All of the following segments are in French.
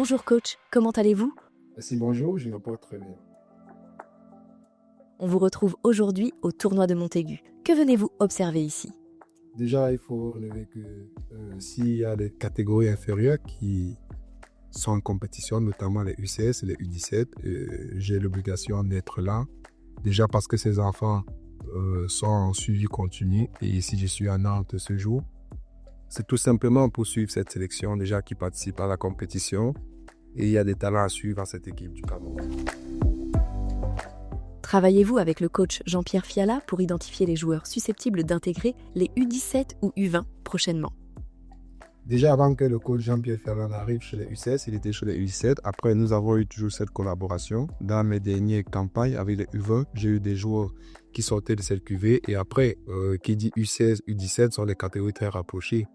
Bonjour coach, comment allez-vous? Merci, bonjour, je me porte très bien. On vous retrouve aujourd'hui au tournoi de Montaigu. Que venez-vous observer ici? Déjà, il faut relever que s'il y a des catégories inférieures qui sont en compétition, notamment les U16 et les U17, j'ai l'obligation d'être là. Déjà parce que ces enfants sont en suivi continu et ici je suis à Nantes ce jour. C'est tout simplement pour suivre cette sélection déjà qui participe à la compétition et il y a des talents à suivre à cette équipe du Cameroun. Travaillez-vous avec le coach Jean-Pierre Fiala pour identifier les joueurs susceptibles d'intégrer les U17 ou U20 prochainement? Déjà avant que le coach Jean-Pierre Ferland arrive chez les U16, il était chez les U17. Après, nous avons eu toujours cette collaboration. Dans mes dernières campagnes avec les U20, j'ai eu des joueurs qui sortaient de cette cuvée. Et après, qui dit U16, U17 sont les catégories très rapprochées.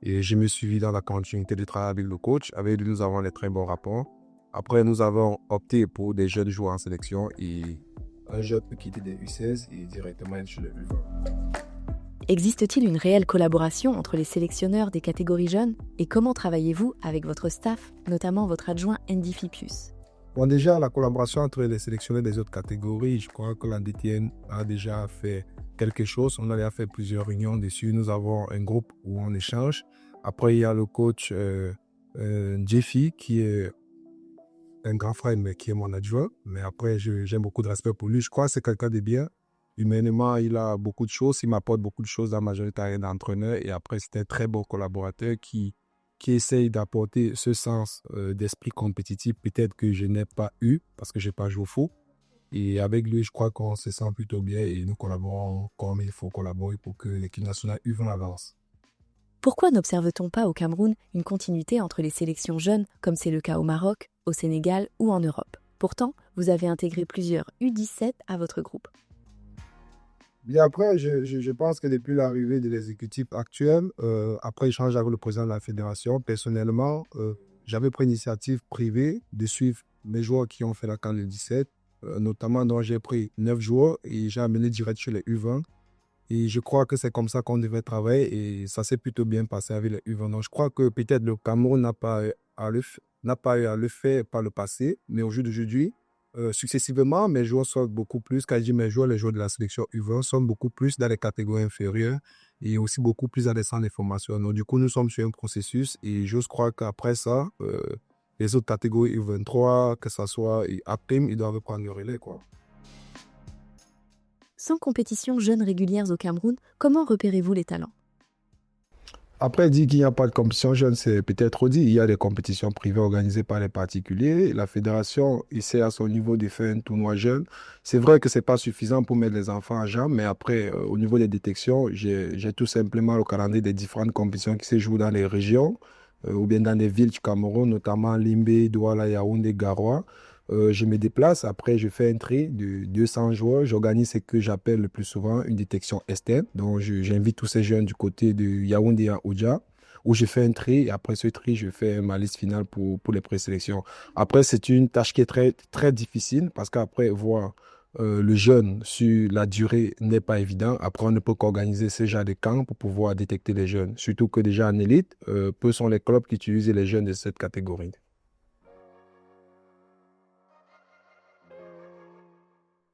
Et je me suis suivi dans la continuité du travail avec le coach. Avec lui, nous avons des très bons rapports. Après, nous avons opté pour des jeunes joueurs en sélection. Et un jeune peut quitter des U16 et directement être chez les U20. Existe-t-il une réelle collaboration entre les sélectionneurs des catégories jeunes et comment travaillez-vous avec votre staff, notamment votre adjoint Andy Fipius? Bon, déjà, la collaboration entre les sélectionneurs des autres catégories, je crois que l'ADTN a déjà fait quelque chose. On a déjà fait plusieurs réunions dessus. Nous avons un groupe où on échange. Après, il y a le coach Jeffy, qui est un grand frère, mais qui est mon adjoint. Mais après, j'ai beaucoup de respect pour lui. Je crois que c'est quelqu'un de bien. Humainement, il a beaucoup de choses. Il m'apporte beaucoup de choses dans ma majorité d'entraîneur. Et après, c'est un très bon collaborateur qui essaye d'apporter ce sens d'esprit compétitif, peut-être que je n'ai pas eu parce que je n'ai pas joué au foot. Et avec lui, je crois qu'on se sent plutôt bien et nous collaborons comme il faut collaborer pour que l'équipe nationale U20 avance. Pourquoi n'observe-t-on pas au Cameroun une continuité entre les sélections jeunes, comme c'est le cas au Maroc, au Sénégal ou en Europe? Pourtant, vous avez intégré plusieurs U17 à votre groupe. Bien après, je pense que depuis l'arrivée de l'exécutif actuel, après échange avec le président de la fédération, personnellement, j'avais pris l'initiative privée de suivre mes joueurs qui ont fait la CAN 17, notamment dont j'ai pris 9 joueurs et j'ai amené direct chez les U20. Et je crois que c'est comme ça qu'on devait travailler et ça s'est plutôt bien passé avec les U20. Donc je crois que peut-être le Cameroun n'a pas eu à le faire par le passé, mais au jour d'aujourd'hui, successivement, mes joueurs sortent beaucoup plus. Quand je dis mes joueurs, les joueurs de la sélection U20 sont beaucoup plus dans les catégories inférieures et aussi beaucoup plus dans les centres de formation. Donc, du coup, nous sommes sur un processus et j'ose croire qu'après ça, les autres catégories U23, que ce soit APRIM, ils doivent prendre le relais, quoi. Sans compétition jeunes régulières au Cameroun, comment repérez-vous les talents? Après, dire qu'il n'y a pas de compétition jeune, c'est peut-être trop dit. Il y a des compétitions privées organisées par les particuliers. La fédération essaie à son niveau de faire un tournoi jeune. C'est vrai que ce n'est pas suffisant pour mettre les enfants à jambe, mais après, au niveau des détections, j'ai tout simplement le calendrier des différentes compétitions qui se jouent dans les régions ou bien dans les villes du Cameroun, notamment Limbe, Douala, Yaoundé, Garoua. Je me déplace, après je fais un tri de 200 joueurs, j'organise ce que j'appelle le plus souvent une détection externe. Donc j'invite tous ces jeunes du côté de Yaoundé à Oudja, où je fais un tri et après ce tri, je fais ma liste finale pour les présélections. Après, c'est une tâche qui est très, très difficile parce qu'après, voir le jeune sur la durée n'est pas évident. Après, on ne peut qu'organiser ce genre de camps pour pouvoir détecter les jeunes. Surtout que déjà en élite, peu sont les clubs qui utilisent les jeunes de cette catégorie.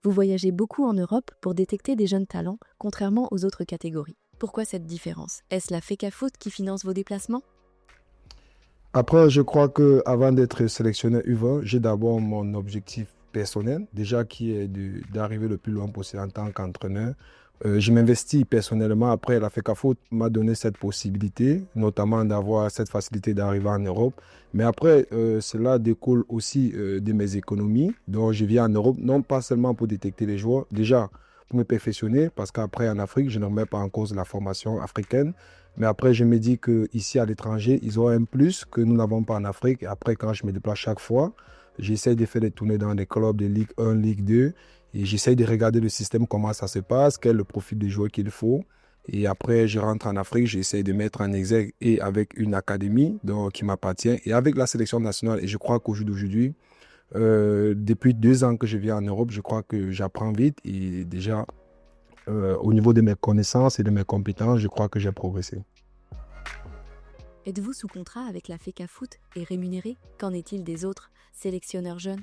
Vous voyagez beaucoup en Europe pour détecter des jeunes talents, contrairement aux autres catégories. Pourquoi cette différence? Est-ce la FECAFOOT qui finance vos déplacements? Après, je crois qu'avant d'être sélectionné U20, j'ai d'abord mon objectif personnel, déjà qui est d'arriver le plus loin possible en tant qu'entraîneur. Je m'investis personnellement. Après, la FECAFOOT m'a donné cette possibilité, notamment d'avoir cette facilité d'arriver en Europe. Mais après, cela découle aussi de mes économies. Donc, je viens en Europe, non pas seulement pour détecter les joueurs, déjà pour me perfectionner, parce qu'après, en Afrique, je ne remets pas en cause la formation africaine. Mais après, je me dis qu'ici, à l'étranger, ils ont un plus que nous n'avons pas en Afrique. Et après, quand je me déplace chaque fois, j'essaie de faire des tournées dans des clubs de Ligue 1, Ligue 2. Et j'essaie de regarder le système, comment ça se passe, quel est le profil des joueurs qu'il faut. Et après, je rentre en Afrique, j'essaie de mettre en exergue et avec une académie donc, qui m'appartient et avec la sélection nationale. Et je crois qu'au jour d'aujourd'hui, depuis 2 ans que je viens en Europe, je crois que j'apprends vite. Et déjà, au niveau de mes connaissances et de mes compétences, je crois que j'ai progressé. Êtes-vous sous contrat avec la FECAFOOT et rémunéré? Qu'en est-il des autres sélectionneurs jeunes?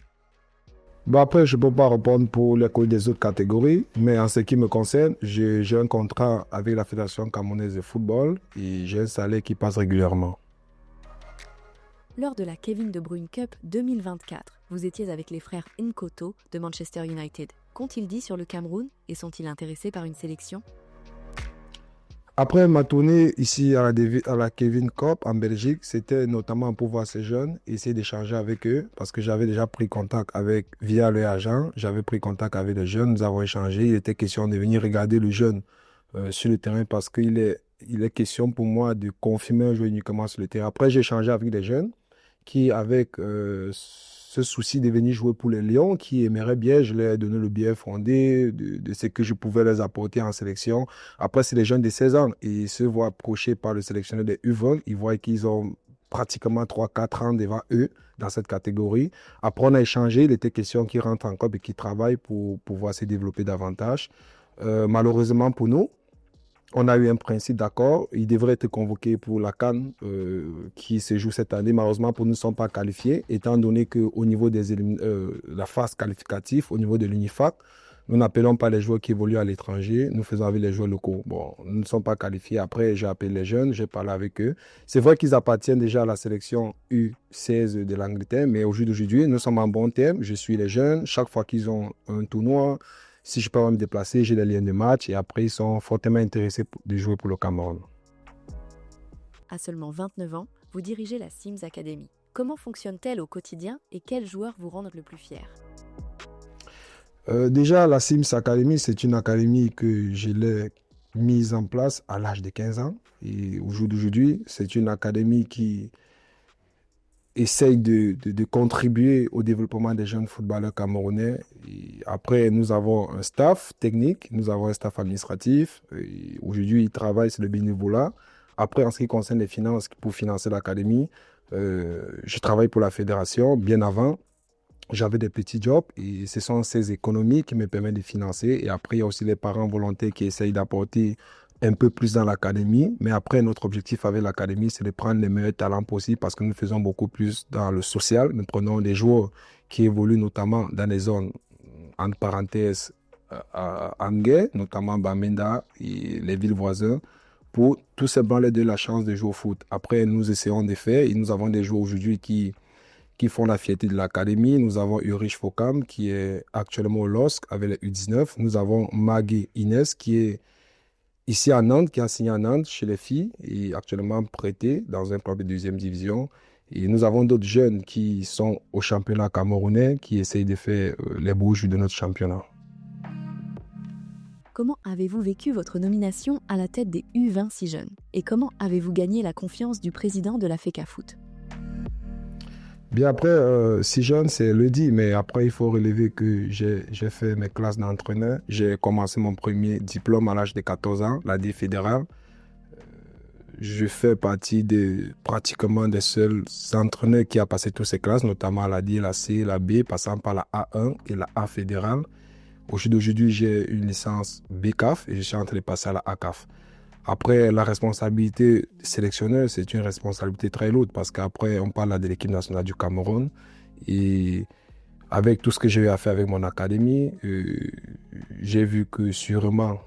Bon, après, je ne peux pas répondre pour les coachs des autres catégories, mais en ce qui me concerne, j'ai un contrat avec la Fédération camerounaise de football et j'ai un salaire qui passe régulièrement. Lors de la Kevin De Bruyne Cup 2024, vous étiez avec les frères Nkoto de Manchester United. Qu'ont-ils dit sur le Cameroun et sont-ils intéressés par une sélection? Après ma tournée ici à la Kevin Cup en Belgique, c'était notamment pour voir ces jeunes, essayer d'échanger avec eux, parce que j'avais déjà pris contact via leur agent, j'avais pris contact avec les jeunes, nous avons échangé, il était question de venir regarder le jeune sur le terrain parce il est question pour moi de confirmer un joueur uniquement sur le terrain. Après, j'ai échangé avec des jeunes qui, avec ce souci de venir jouer pour les Lions, qui aimeraient bien, je leur ai donné le bien fondé de ce que je pouvais leur apporter en sélection. Après, c'est les jeunes de 16 ans. Ils se voient approchés par le sélectionneur de U20. Ils voient qu'ils ont pratiquement 3-4 ans devant eux dans cette catégorie. Après, on a échangé. Il était question qu'ils rentrent en club et qu'ils travaillent pour pouvoir se développer davantage. Malheureusement pour nous, on a eu un principe d'accord. Il devrait être convoqué pour la CAN qui se joue cette année. Malheureusement, pour nous, ne sommes pas qualifiés, étant donné qu'au niveau de la phase qualificative, au niveau de l'UNIFAC, nous n'appelons pas les joueurs qui évoluent à l'étranger, nous faisons avec les joueurs locaux. Bon, nous ne sommes pas qualifiés. Après, j'ai appelé les jeunes, j'ai parlé avec eux. C'est vrai qu'ils appartiennent déjà à la sélection U16 de l'Angleterre, mais au jour d'aujourd'hui, nous sommes en bon terme. Je suis les jeunes. Chaque fois qu'ils ont un tournoi, si je peux me déplacer, j'ai les liens de match et après, ils sont fortement intéressés de jouer pour le Cameroun. À seulement 29 ans, vous dirigez la Sims Academy. Comment fonctionne-t-elle au quotidien et quels joueurs vous rendent le plus fier? Déjà, la Sims Academy, c'est une académie que je l'ai mise en place à l'âge de 15 ans. Et au jour d'aujourd'hui, c'est une académie qui essaye de contribuer au développement des jeunes footballeurs camerounais. Et après, nous avons un staff technique, nous avons un staff administratif. Aujourd'hui, ils travaillent sur le bénévolat. Après, en ce qui concerne les finances, pour financer l'académie, je travaille pour la fédération. Bien avant, j'avais des petits jobs et ce sont ces économies qui me permettent de financer. Et après, il y a aussi les parents volontaires qui essayent d'apporter un peu plus dans l'académie. Mais après, notre objectif avec l'académie, c'est de prendre les meilleurs talents possibles parce que nous faisons beaucoup plus dans le social. Nous prenons des joueurs qui évoluent notamment dans les zones, entre parenthèses, en guerre, notamment Bamenda et les villes voisines, pour tout simplement leur donner la chance de jouer au foot. Après, nous essayons de faire et nous avons des joueurs aujourd'hui qui font la fierté de l'académie. Nous avons Ulrich Fokam qui est actuellement au LOSC avec les U19. Nous avons Maggie Inès qui est ici à Nantes, qui a signé à Nantes chez les filles et actuellement prêté dans un club de deuxième division. Et nous avons d'autres jeunes qui sont au championnat camerounais, qui essayent de faire les bouches de notre championnat. Comment avez-vous vécu votre nomination à la tête des U20 si jeunes? Et comment avez-vous gagné la confiance du président de la FECAFOOT? Bien après, si jeune, c'est le dit, mais après, il faut relever que j'ai fait mes classes d'entraîneur. J'ai commencé mon premier diplôme à l'âge de 14 ans, l'AD fédérale. Je fais partie pratiquement des seuls entraîneurs qui a passé toutes ces classes, notamment l'AD, la C, la B, passant par la A1 et la A fédérale. Aujourd'hui, j'ai une licence BCAF et je suis en train de passer à la ACAF. Après, la responsabilité sélectionneur, c'est une responsabilité très lourde parce qu'après, on parle de l'équipe nationale du Cameroun. Et avec tout ce que j'ai eu à faire avec mon académie, j'ai vu que sûrement,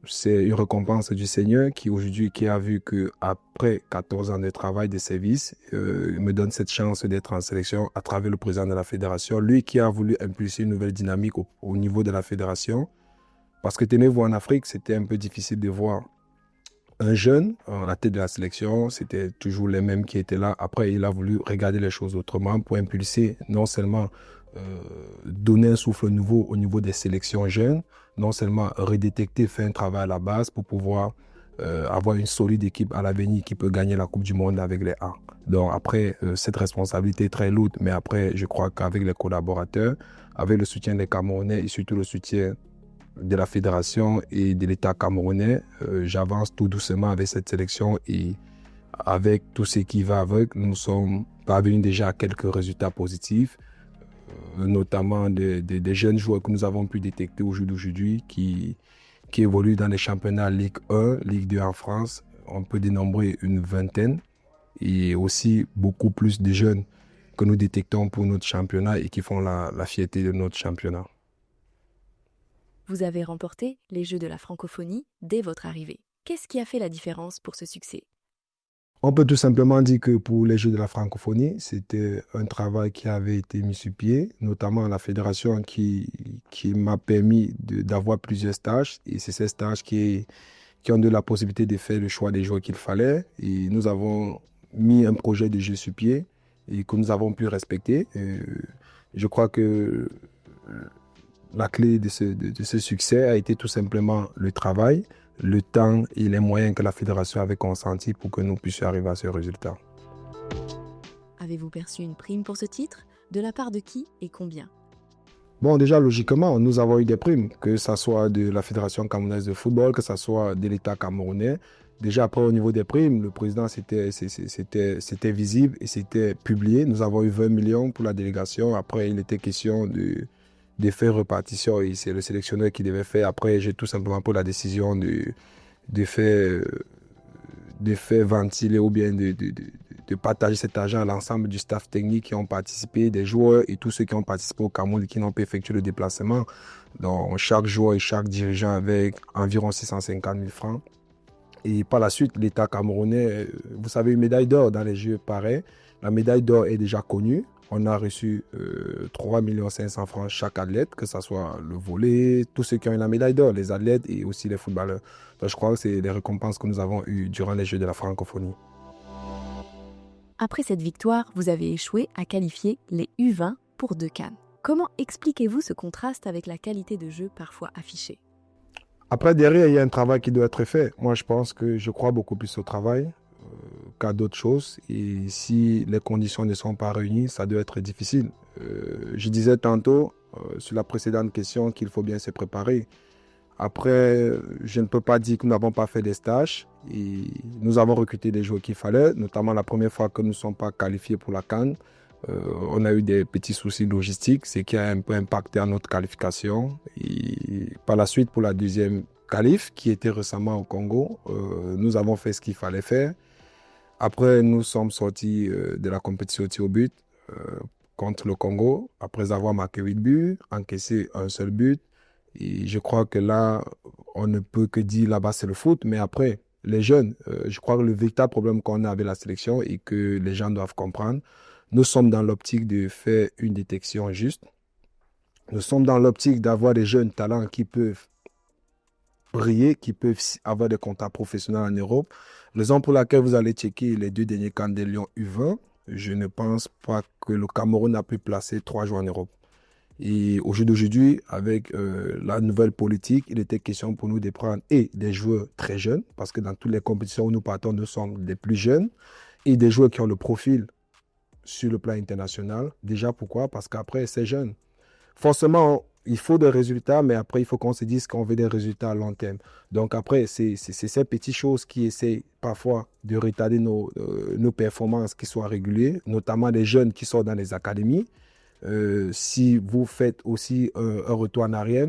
c'est une récompense du Seigneur qui aujourd'hui, qui a vu qu'après 14 ans de travail, de service, me donne cette chance d'être en sélection à travers le président de la fédération. Lui qui a voulu impulser une nouvelle dynamique au niveau de la fédération. Parce que tenez-vous, en Afrique, c'était un peu difficile de voir un jeune à la tête de la sélection, c'était toujours les mêmes qui étaient là. Après, il a voulu regarder les choses autrement pour impulser, non seulement donner un souffle nouveau au niveau des sélections jeunes, non seulement redétecter, faire un travail à la base pour pouvoir avoir une solide équipe à l'avenir qui peut gagner la Coupe du Monde avec les A. Donc après, cette responsabilité est très lourde, mais après, je crois qu'avec les collaborateurs, avec le soutien des Camerounais et surtout le soutien de la fédération et de l'État camerounais, j'avance tout doucement avec cette sélection et avec tout ce qui va avec, nous sommes parvenus déjà à quelques résultats positifs, notamment des jeunes joueurs que nous avons pu détecter au jour d'aujourd'hui qui évoluent dans les championnats Ligue 1, Ligue 2 en France. On peut dénombrer une vingtaine et aussi beaucoup plus de jeunes que nous détectons pour notre championnat et qui font la fierté de notre championnat. Vous avez remporté les Jeux de la francophonie dès votre arrivée. Qu'est-ce qui a fait la différence pour ce succès? On peut tout simplement dire que pour les Jeux de la francophonie, c'était un travail qui avait été mis sur pied, notamment la fédération qui m'a permis d'avoir plusieurs stages. Et c'est ces stages qui ont donné la possibilité de faire le choix des joueurs qu'il fallait. Et nous avons mis un projet de jeu sur pied et que nous avons pu respecter. Et je crois que la clé de ce succès a été tout simplement le travail, le temps et les moyens que la fédération avait consentis pour que nous puissions arriver à ce résultat. Avez-vous perçu une prime pour ce titre? De la part de qui et combien? Bon, déjà, logiquement, nous avons eu des primes, que ce soit de la Fédération camerounaise de football, que ce soit de l'État camerounais. Déjà, après, au niveau des primes, le président, c'était visible et c'était publié. Nous avons eu 20 millions pour la délégation. Après, il était question de faire répartition et c'est le sélectionneur qui devait faire. Après, j'ai tout simplement pris la décision de faire ventiler ou bien de partager cet argent à l'ensemble du staff technique qui ont participé, des joueurs et tous ceux qui ont participé au Cameroun et qui n'ont pas effectué le déplacement. Donc, chaque joueur et chaque dirigeant avec environ 650 000 francs. Et par la suite, l'État camerounais, vous savez, une médaille d'or dans les Jeux pareils. La médaille d'or est déjà connue. On a reçu 3 500 000 francs chaque athlète, que ce soit le volley, tous ceux qui ont eu la médaille d'or, les athlètes et aussi les footballeurs. Donc, je crois que c'est les récompenses que nous avons eues durant les Jeux de la francophonie. Après cette victoire, vous avez échoué à qualifier les U20 pour 2 CAN. Comment expliquez-vous ce contraste avec la qualité de jeu parfois affichée? Après, derrière, il y a un travail qui doit être fait. Moi, je crois beaucoup plus au travail qu'à d'autres choses. Et si les conditions ne sont pas réunies, ça doit être difficile. Je disais tantôt, sur la précédente question, qu'il faut bien se préparer. Après, je ne peux pas dire que nous n'avons pas fait des stages. Et nous avons recruté des joueurs qu'il fallait, notamment la première fois que nous ne sommes pas qualifiés pour la CAN. On a eu des petits soucis logistiques, ce qui a un peu impacté à notre qualification. Et par la suite, pour la deuxième qualif, qui était récemment au Congo, nous avons fait ce qu'il fallait faire. Après, nous sommes sortis de la compétition au tir au but contre le Congo, après avoir marqué 8 buts, encaissé un seul but. Et je crois que là, on ne peut que dire là-bas, c'est le foot. Mais après, les jeunes, je crois que le véritable problème qu'on a avec la sélection et que les gens doivent comprendre, nous sommes dans l'optique de faire une détection juste. Nous sommes dans l'optique d'avoir des jeunes talents qui peuvent briller, qui peuvent avoir des contrats professionnels en Europe. Raison pour laquelle vous allez checker les 2 derniers camps des Lions U20. Je ne pense pas que le Cameroun a pu placer 3 joueurs en Europe. Et au jour d'aujourd'hui, avec la nouvelle politique, il était question pour nous de prendre des joueurs très jeunes, parce que dans toutes les compétitions où nous partons, nous sommes les plus jeunes, et des joueurs qui ont le profil sur le plan international. Déjà, pourquoi? Parce qu'après, c'est jeune. Forcément, il faut des résultats, mais après, il faut qu'on se dise qu'on veut des résultats à long terme. Donc après, c'est ces petites choses qui essaient parfois de retarder nos performances qui soient régulières, notamment des jeunes qui sont dans les académies. Si vous faites aussi un retour en arrière,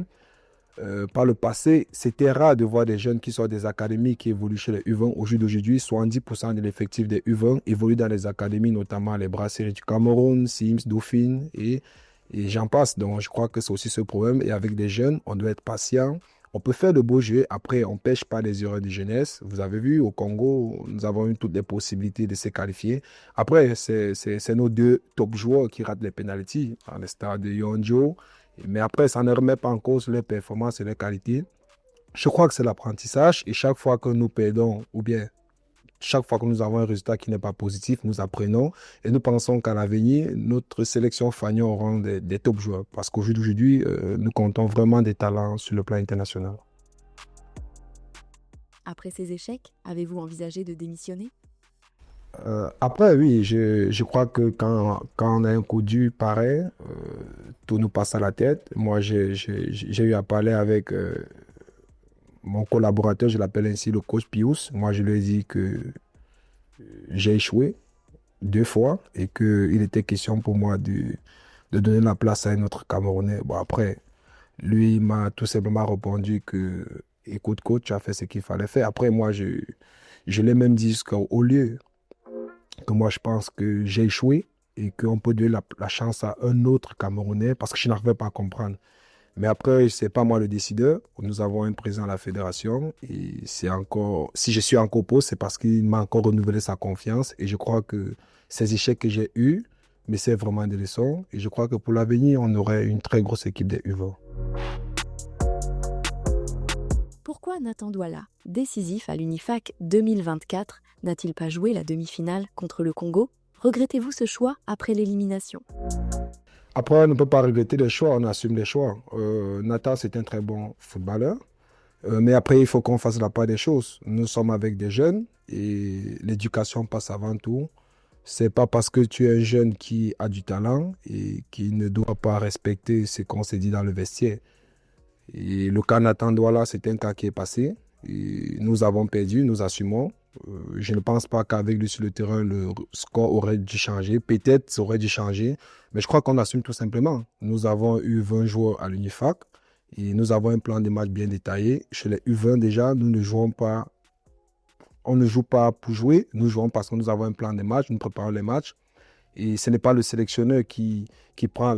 par le passé, c'était rare de voir des jeunes qui sortent des académies qui évoluent chez les U20. Au jour d'aujourd'hui, 70% de l'effectif des U20 évolue dans les académies, notamment les Brasseries du Cameroun, Sims, Dauphine et j'en passe. Donc, je crois que c'est aussi ce problème. Et avec des jeunes, on doit être patient. On peut faire de beaux jeux. Après, on ne pêche pas les erreurs de jeunesse. Vous avez vu, au Congo, nous avons eu toutes les possibilités de se qualifier. Après, c'est nos 2 top joueurs qui ratent les pénaltys, à l'instar de Yonjo. Mais après, ça ne remet pas en cause les performances et les qualités. Je crois que c'est l'apprentissage. Et chaque fois que nous perdons, ou bien chaque fois que nous avons un résultat qui n'est pas positif, nous apprenons. Et nous pensons qu'à l'avenir, notre sélection Fagnon aura des top joueurs. Parce qu'au jour d'aujourd'hui, nous comptons vraiment des talents sur le plan international. Après ces échecs, avez-vous envisagé de démissionner? Après, oui, je crois que quand on a un coup dur pareil, tout nous passe à la tête. Moi, j'ai eu à parler avec mon collaborateur, je l'appelle ainsi le coach Pius. Moi, je lui ai dit que j'ai échoué 2 fois et qu'il était question pour moi de donner la place à un autre Camerounais. Bon, après, lui m'a tout simplement répondu que, écoute, coach, tu as fait ce qu'il fallait faire. Après, moi, je l'ai même dit qu'au lieu que moi je pense que j'ai échoué et qu'on peut donner la chance à un autre Camerounais parce que je n'arrivais pas à comprendre. Mais après, c'est pas moi le décideur. Nous avons un président de la fédération et c'est encore, si je suis encore au poste, c'est parce qu'il m'a encore renouvelé sa confiance et je crois que ces échecs que j'ai eus, mais c'est vraiment des leçons et je crois que pour l'avenir, on aurait une très grosse équipe des U20. Pourquoi Nathan Douala, décisif à l'Unifac 2024, n'a-t-il pas joué la demi-finale contre le Congo? Regrettez-vous ce choix après l'élimination? Après, on ne peut pas regretter les choix, on assume les choix. Nathan, c'est un très bon footballeur. Mais après, il faut qu'on fasse la part des choses. Nous sommes avec des jeunes et l'éducation passe avant tout. C'est pas parce que tu es un jeune qui a du talent et qui ne doit pas respecter ce qu'on s'est dit dans le vestiaire. Et le cas Nathan Douala, c'est un cas qui est passé. Et nous avons perdu, nous assumons. Je ne pense pas qu'avec lui sur le terrain, le score aurait dû changer. Peut-être ça aurait dû changer. Mais je crois qu'on assume tout simplement. Nous avons eu 20 joueurs à l'Unifac et nous avons un plan de match bien détaillé. Chez les U20 déjà, nous ne jouons pas. On ne joue pas pour jouer. Nous jouons parce que nous avons un plan de match. Nous préparons les matchs. Et ce n'est pas le sélectionneur qui prend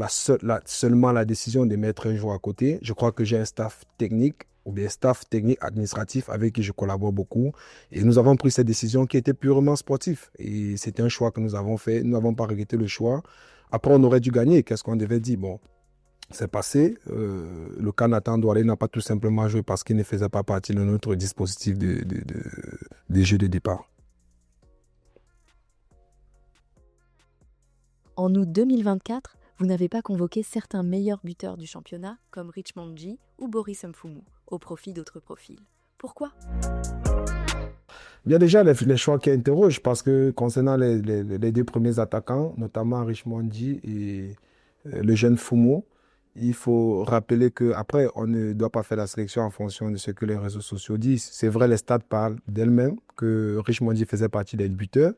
seulement la décision de mettre un joueur à côté. Je crois que j'ai un staff technique ou bien staff technique administratif avec qui je collabore beaucoup. Et nous avons pris cette décision qui était purement sportive. Et c'était un choix que nous avons fait. Nous n'avons pas regretté le choix. Après, on aurait dû gagner. Qu'est-ce qu'on devait dire? Bon, c'est passé. Le cas Nathan Douala n'a pas tout simplement joué parce qu'il ne faisait pas partie de notre dispositif des jeux de départ. En août 2024, vous n'avez pas convoqué certains meilleurs buteurs du championnat, comme Richmond G ou Boris Mfumu, au profit d'autres profils. Pourquoi? Il y a déjà les choix qui interrogent parce que concernant les deux premiers attaquants, notamment Richmond G et le jeune Fumo, il faut rappeler qu'après, on ne doit pas faire la sélection en fonction de ce que les réseaux sociaux disent. C'est vrai, les stats parlent d'elles-mêmes, que Richmond G faisait partie des buteurs.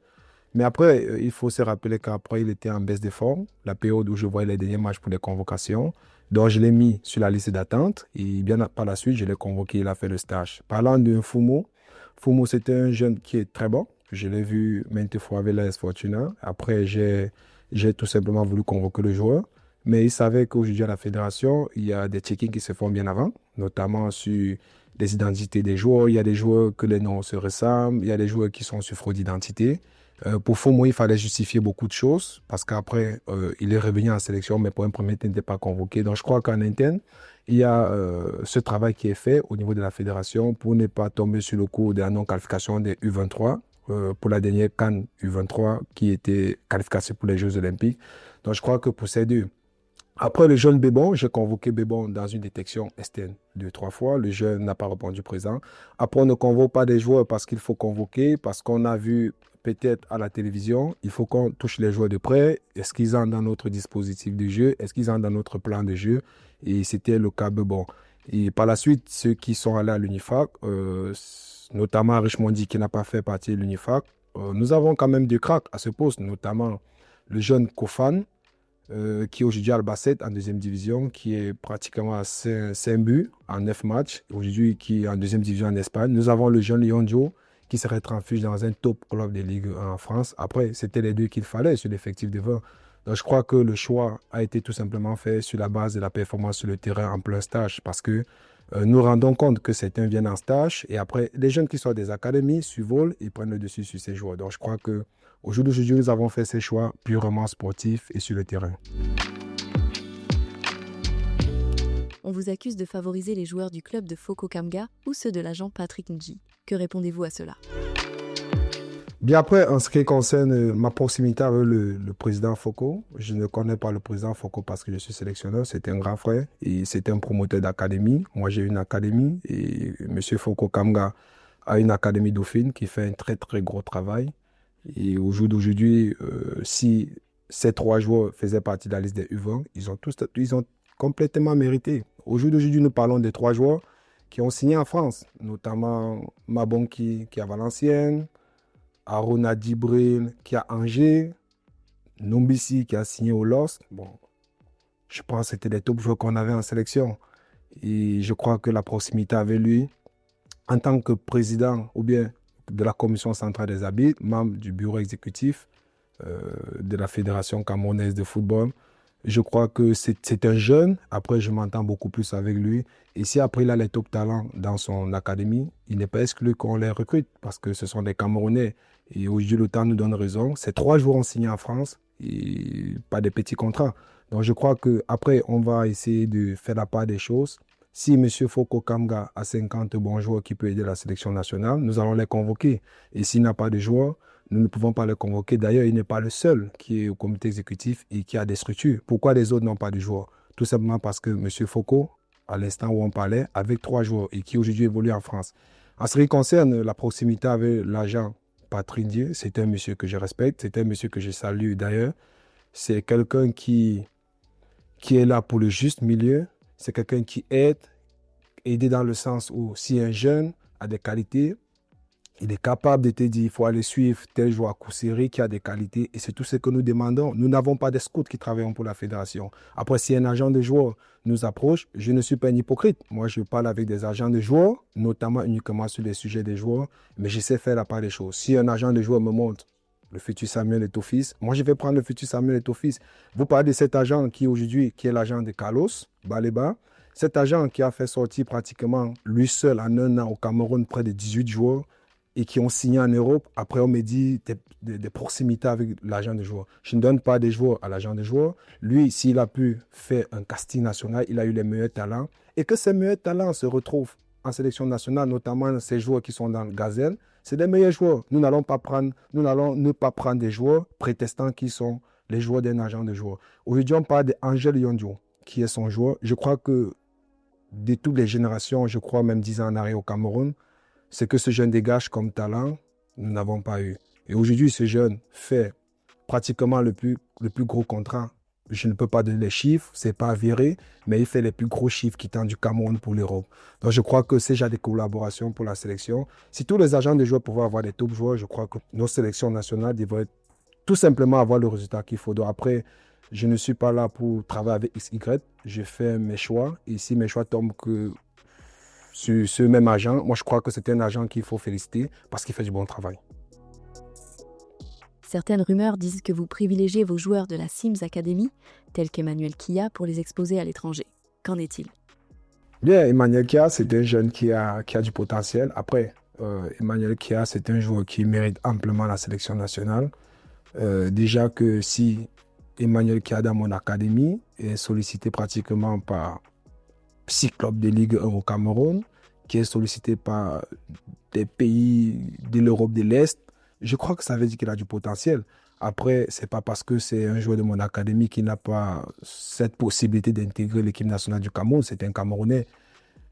Mais après, il faut se rappeler qu'après, il était en baisse de forme, la période où je voyais les derniers matchs pour les convocations. Donc, je l'ai mis sur la liste d'attente et bien par la suite, je l'ai convoqué, il a fait le stage. Parlant de Fumo, c'était un jeune qui est très bon. Je l'ai vu maintes fois avec l'AS Fortuna. Après, j'ai tout simplement voulu convoquer le joueur. Mais il savait qu'aujourd'hui, à la fédération, il y a des check-ins qui se font bien avant, notamment sur les identités des joueurs. Il y a des joueurs que les noms se ressemblent. Il y a des joueurs qui sont sur fraude d'identité. Pour Fumo, il fallait justifier beaucoup de choses parce qu'après, il est revenu en sélection, mais pour un premier temps, il n'était pas convoqué. Donc, je crois qu'en interne, il y a ce travail qui est fait au niveau de la fédération pour ne pas tomber sur le coup de la non-qualification des U23 pour la dernière CAN U23 qui était qualifiée pour les Jeux Olympiques. Donc, je crois que pour ces deux. Après, le jeune Bébon, j'ai convoqué Bébon dans une détection externe 2-3 fois. Le jeune n'a pas répondu présent. Après, on ne convoque pas des joueurs parce qu'il faut convoquer, parce qu'on a vu peut-être à la télévision, il faut qu'on touche les joueurs de près. Est-ce qu'ils ont dans notre dispositif de jeu? Est-ce qu'ils ont dans notre plan de jeu? Et c'était le cas Bébon. Et par la suite, ceux qui sont allés à l'Unifac, notamment Richmond qui n'a pas fait partie de l'Unifac, nous avons quand même des cracks à ce poste, notamment le jeune Kofan, qui est aujourd'hui à Albacete en deuxième division, qui est pratiquement à 5 buts en 9 matchs, aujourd'hui qui est en deuxième division en Espagne. Nous avons le jeune Lionjo qui serait transfugé dans un top club de Ligue 1 en France. Après, c'était les deux qu'il fallait sur l'effectif de 20. Donc, je crois que le choix a été tout simplement fait sur la base de la performance sur le terrain en plein stage parce que nous rendons compte que certains viennent en stage et après, les jeunes qui sont des académies survolent et prennent le dessus sur ces joueurs. Donc, je crois que au jour d'aujourd'hui, nous avons fait ces choix purement sportifs et sur le terrain. On vous accuse de favoriser les joueurs du club de Foko Kamga ou ceux de l'agent Patrick Ndji. Que répondez-vous à cela? Bien après, en ce qui concerne ma proximité avec le président Foko, je ne connais pas le président Foko parce que je suis sélectionneur, c'est un grand frère et c'est un promoteur d'académie. Moi, j'ai une académie et M. Foko Kamga a une académie Dauphine qui fait un très très gros travail. Et au jour d'aujourd'hui, si ces 3 joueurs faisaient partie de la liste des U20, ils ont complètement mérité. Au jour d'aujourd'hui, nous parlons des 3 joueurs qui ont signé en France, notamment Mabonki qui est à Valenciennes, Arona Dibril qui est à Angers, Nombisi qui a signé au LOSC. Bon, je pense que c'était les top joueurs qu'on avait en sélection. Et je crois que la proximité avec lui, en tant que président ou bien de la commission centrale des arbitres, membre du bureau exécutif, de la Fédération camerounaise de football. Je crois que c'est un jeune. Après, je m'entends beaucoup plus avec lui. Et si après, il a les top talents dans son académie, il n'est pas exclu qu'on les recrute parce que ce sont des Camerounais. Et aujourd'hui, le temps nous donne raison. Ces 3 joueurs ont signé en France et pas des petits contrats. Donc, je crois qu'après, on va essayer de faire la part des choses. Si M. Foko Kamga a 50 bons joueurs qui peuvent aider la sélection nationale, nous allons les convoquer. Et s'il n'a pas de joueurs, nous ne pouvons pas les convoquer. D'ailleurs, il n'est pas le seul qui est au comité exécutif et qui a des structures. Pourquoi les autres n'ont pas de joueurs? Tout simplement parce que M. Foko, à l'instant où on parlait, avec 3 joueurs et qui aujourd'hui évolue en France. En ce qui concerne la proximité avec l'agent Patrick Dieu, c'est un monsieur que je respecte, c'est un monsieur que je salue d'ailleurs. C'est quelqu'un qui est là pour le juste milieu. C'est quelqu'un qui aide, aider dans le sens où si un jeune a des qualités, il est capable de te dire il faut aller suivre tel joueur à Koussiri qui a des qualités et c'est tout ce que nous demandons. Nous n'avons pas des scouts qui travaillent pour la fédération. Après, si un agent de joueur nous approche, je ne suis pas un hypocrite. Moi, je parle avec des agents de joueurs, notamment uniquement sur les sujets des joueurs, mais je sais faire la part des choses. Si un agent de joueur me montre le futur Samuel Eto'o-Fils, moi je vais prendre le futur Samuel Eto'o-Fils. Vous parlez de cet agent qui aujourd'hui, qui est l'agent de Carlos Baleba, cet agent qui a fait sortir pratiquement lui seul en un an au Cameroun près de 18 joueurs et qui ont signé en Europe. Après, on me dit des proximités avec l'agent de joueurs. Je ne donne pas des joueurs à l'agent de joueurs. Lui, s'il a pu faire un casting national, il a eu les meilleurs talents et que ces meilleurs talents se retrouvent en sélection nationale, notamment ces joueurs qui sont dans le Gazelle, c'est des meilleurs joueurs. Nous n'allons ne pas prendre des joueurs prétestants qui sont les joueurs d'un agent de joueurs. Aujourd'hui, on parle d'Angel Yondio, qui est son joueur. Je crois que de toutes les générations, je crois même 10 ans en arrière au Cameroun, ce que ce jeune dégage comme talent, nous n'avons pas eu. Et aujourd'hui, ce jeune fait pratiquement le plus gros contrat. Je ne peux pas donner les chiffres, ce n'est pas avéré, mais il fait les plus gros chiffres quittant du Cameroun pour l'Europe. Donc je crois que c'est déjà des collaborations pour la sélection. Si tous les agents de joueurs pouvaient avoir des top joueurs, je crois que nos sélections nationales devraient tout simplement avoir le résultat qu'il faut. Donc après, je ne suis pas là pour travailler avec XY, je fais mes choix. Et si mes choix tombent que sur ce même agent, moi je crois que c'est un agent qu'il faut féliciter parce qu'il fait du bon travail. Certaines rumeurs disent que vous privilégiez vos joueurs de la Sims Academy, tels qu'Emmanuel Kia, pour les exposer à l'étranger. Qu'en est-il? Bien, Emmanuel Kia, c'est un jeune qui a du potentiel. Après, Emmanuel Kia, c'est un joueur qui mérite amplement la sélection nationale. Déjà que si Emmanuel Kia dans mon académie est sollicité pratiquement par 6 clubs de Ligue 1 au Cameroun, qui est sollicité par des pays de l'Europe de l'Est, je crois que ça veut dire qu'il a du potentiel. Après, ce n'est pas parce que c'est un joueur de mon académie qui n'a pas cette possibilité d'intégrer l'équipe nationale du Cameroun. C'est un Camerounais.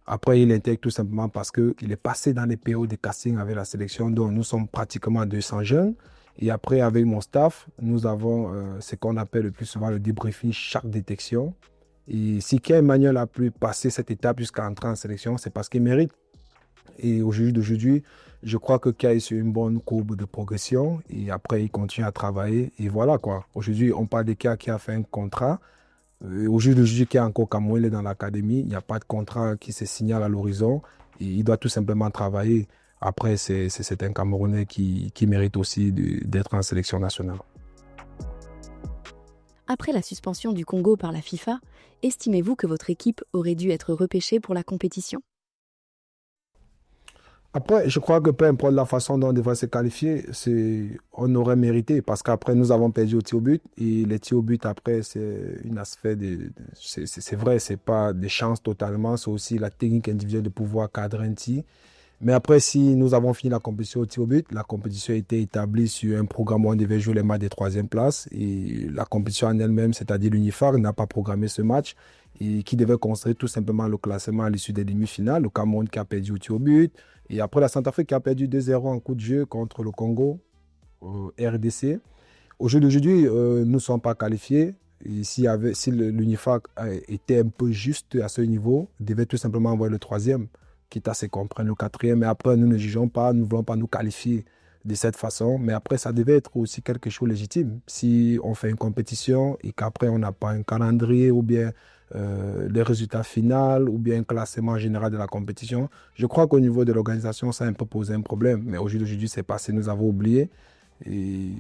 Après, il intègre tout simplement parce qu'il est passé dans les périodes de casting avec la sélection. Donc, nous sommes pratiquement 200 jeunes. Et après, avec mon staff, nous avons ce qu'on appelle le plus souvent le débriefing chaque détection. Et si Emmanuel a pu passer cette étape jusqu'à entrer en sélection, c'est parce qu'il mérite. Et au jour d'aujourd'hui, je crois que Kai est sur une bonne courbe de progression. Et après, il continue à travailler. Et voilà quoi. Aujourd'hui, on parle de Kai qui a fait un contrat. Au jour d'aujourd'hui, Kai est encore Cameroun, il est dans l'académie. Il n'y a pas de contrat qui se signale à l'horizon. Et il doit tout simplement travailler. Après, c'est un Camerounais qui mérite aussi d'être en sélection nationale. Après la suspension du Congo par la FIFA, estimez-vous que votre équipe aurait dû être repêchée pour la compétition? Après, je crois que peu importe la façon dont on devrait se qualifier, on aurait mérité parce qu'après, nous avons perdu au tir au but. Et les tirs au but, après, c'est un aspect c'est vrai, c'est pas des chances totalement, c'est aussi la technique individuelle de pouvoir cadrer un tir. Mais après, si nous avons fini la compétition au tir au but, la compétition a été établie sur un programme où on devait jouer les matchs de 3e place. Et la compétition en elle-même, c'est-à-dire l'UNIFAR, n'a pas programmé ce match et qui devait construire tout simplement le classement à l'issue des demi-finales. Le Cameroun qui a perdu au tir au but. Et après, la Centrafrique qui a perdu 2-0 en coup de jeu contre le Congo, RDC. Aujourd'hui, nous ne sommes pas qualifiés. Et si l'UNIFAR était un peu juste à ce niveau, il devait tout simplement envoyer le 3e. Quitte à se comprendre le 4e, mais après, nous ne jugeons pas, nous ne voulons pas nous qualifier de cette façon. Mais après, ça devait être aussi quelque chose de légitime. Si on fait une compétition et qu'après, on n'a pas un calendrier ou bien les résultats finaux ou bien un classement général de la compétition, je crois qu'au niveau de l'organisation, ça a un peu posé un problème. Mais aujourd'hui, c'est passé, nous avons oublié. Et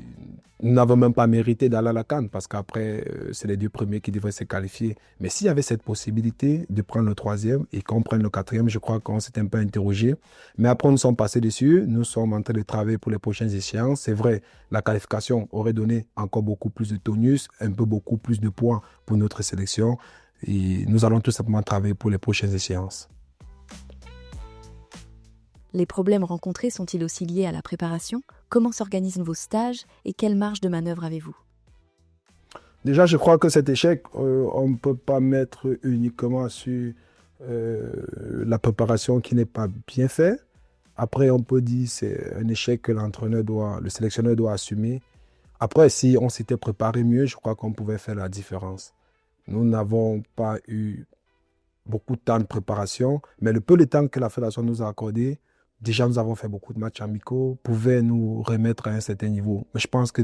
nous n'avons même pas mérité d'aller à la CAN parce qu'après, c'est les 2 premiers qui devraient se qualifier. Mais s'il y avait cette possibilité de prendre le 3e et qu'on prenne le 4e, je crois qu'on s'est un peu interrogé. Mais après, nous sommes passés dessus. Nous sommes en train de travailler pour les prochaines échéances. C'est vrai, la qualification aurait donné encore beaucoup plus de tonus, beaucoup plus de points pour notre sélection. Et nous allons tout simplement travailler pour les prochaines échéances. Les problèmes rencontrés sont-ils aussi liés à la préparation ? Comment s'organisent vos stages et quelle marge de manœuvre avez-vous ? Déjà, je crois que cet échec, on ne peut pas mettre uniquement sur la préparation qui n'est pas bien faite. Après, on peut dire que c'est un échec que le sélectionneur doit assumer. Après, si on s'était préparé mieux, je crois qu'on pouvait faire la différence. Nous n'avons pas eu beaucoup de temps de préparation, mais le peu de temps que la fédération nous a accordé, déjà nous avons fait beaucoup de matchs amicaux, pouvait nous remettre à un certain niveau. Mais je pense que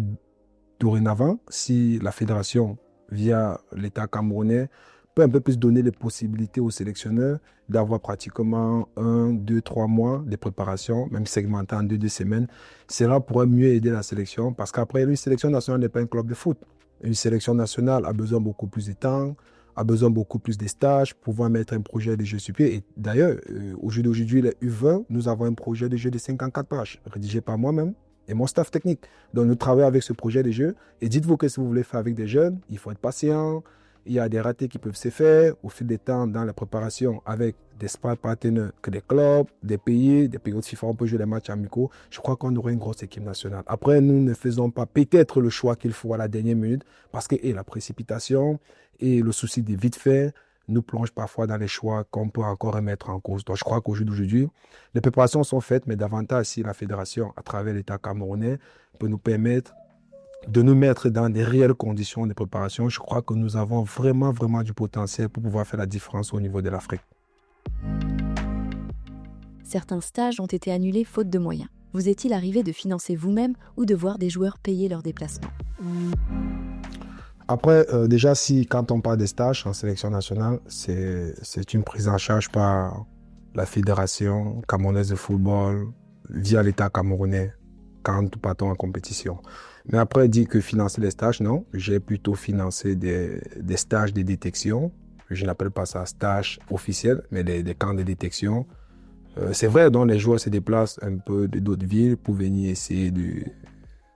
dorénavant, si la fédération, via l'État camerounais, peut un peu plus donner les possibilités aux sélectionneurs d'avoir pratiquement 1, 2, 3 mois de préparation, même segmenté en 2 semaines, cela pourrait mieux aider la sélection parce qu'après, une sélection nationale n'est pas un club de foot. Une sélection nationale a besoin beaucoup plus de temps, a besoin beaucoup plus de stages pour pouvoir mettre un projet de jeu sur pied. Et d'ailleurs, au jeu d'aujourd'hui, les U20, nous avons un projet de jeu de 54 pages, rédigé par moi-même et mon staff technique. Donc, nous travaillons avec ce projet de jeu. Et dites-vous que si vous voulez faire avec des jeunes, il faut être patient. Il y a des ratés qui peuvent se faire au fil des temps dans la préparation avec des partenaires que des clubs, des pays de FIFA, on peut jouer des matchs amicaux. Je crois qu'on aurait une grosse équipe nationale. Après, nous ne faisons pas peut-être le choix qu'il faut à la dernière minute parce que la précipitation et le souci de vite fait nous plonge parfois dans les choix qu'on peut encore remettre en cause. Donc, je crois qu'au jour d'aujourd'hui, les préparations sont faites, mais davantage si la fédération, à travers l'État camerounais, peut nous permettre de nous mettre dans des réelles conditions de préparation. Je crois que nous avons vraiment du potentiel pour pouvoir faire la différence au niveau de l'Afrique. Certains stages ont été annulés faute de moyens. Vous est-il arrivé de financer vous-même ou de voir des joueurs payer leurs déplacements ? Après, déjà, quand on parle des stages en sélection nationale, c'est une prise en charge par la Fédération camerounaise de football via l'État camerounais quand nous partons en compétition. Mais après, dire que financer les stages, non. J'ai plutôt financé des stages de détection. Je n'appelle pas ça stage officiel, mais des camps de détection. C'est vrai, donc les joueurs se déplacent un peu d'autres villes pour venir essayer de